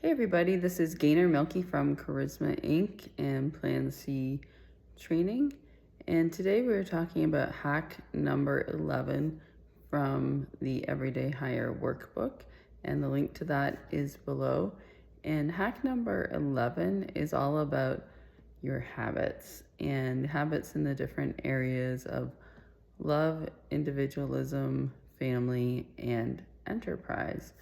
Hey everybody, this is Gainer Milky from Charisma Inc. and Plan C Training. And today we're talking about hack number 11 from the Everyday Hire workbook. And the link to that is below. And hack number 11 is all about your habits and habits in the different areas of love, individualism, family, and enterprise.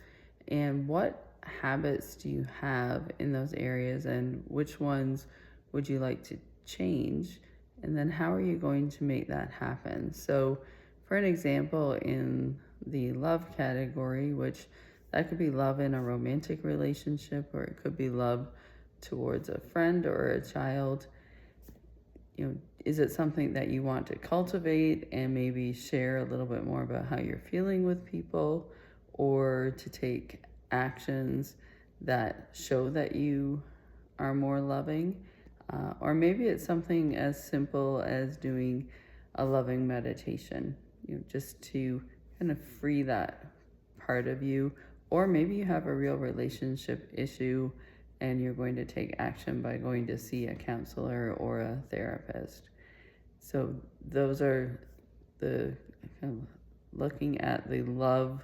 And what habits do you have in those areas, and which ones would you like to change? And then how are you going to make that happen? So, for an example, in the love category, which that could be love in a romantic relationship, or it could be love towards a friend or a child, is it something that you want to cultivate and maybe share a little bit more about how you're feeling with people, or to take actions that show that you are more loving? Or maybe it's something as simple as doing a loving meditation, just to kind of free that part of you. Or maybe you have a real relationship issue and you're going to take action by going to see a counselor or a therapist. So those are the kind of looking at the love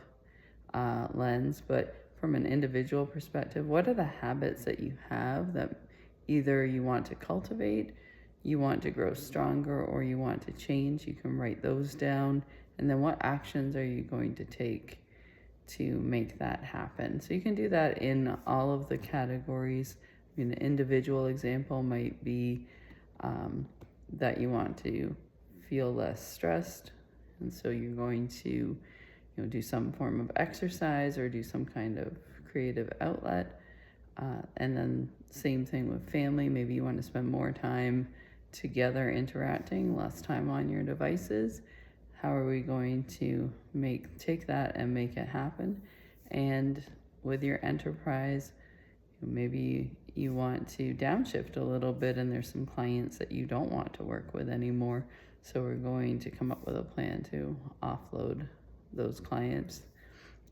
lens. But from an individual perspective, what are the habits that you have that either you want to cultivate, you want to grow stronger, or you want to change? You can write those down. And then what actions are you going to take to make that happen? So you can do that in all of the categories. An individual example might be that you want to feel less stressed, and so you're going to do some form of exercise or do some kind of creative outlet. And then same thing with family. Maybe you want to spend more time together interacting, less time on your devices. How are we going to take that and make it happen? And with your enterprise, maybe you want to downshift a little bit and there's some clients that you don't want to work with anymore. So we're going to come up with a plan to offload those clients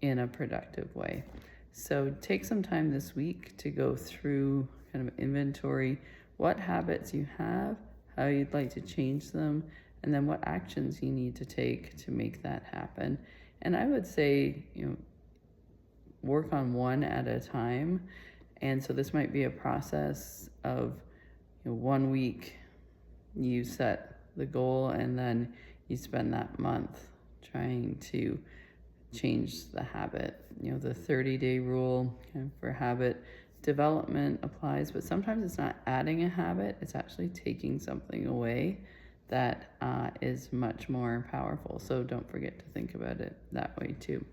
in a productive way. So take some time this week to go through kind of inventory what habits you have, how you'd like to change them, and then what actions you need to take to make that happen. And I would say, work on one at a time. And so this might be a process of 1 week you set the goal, and then you spend that month trying to change the habit. The 30-day rule for habit development applies, but sometimes it's not adding a habit, it's actually taking something away that is much more powerful. So don't forget to think about it that way too.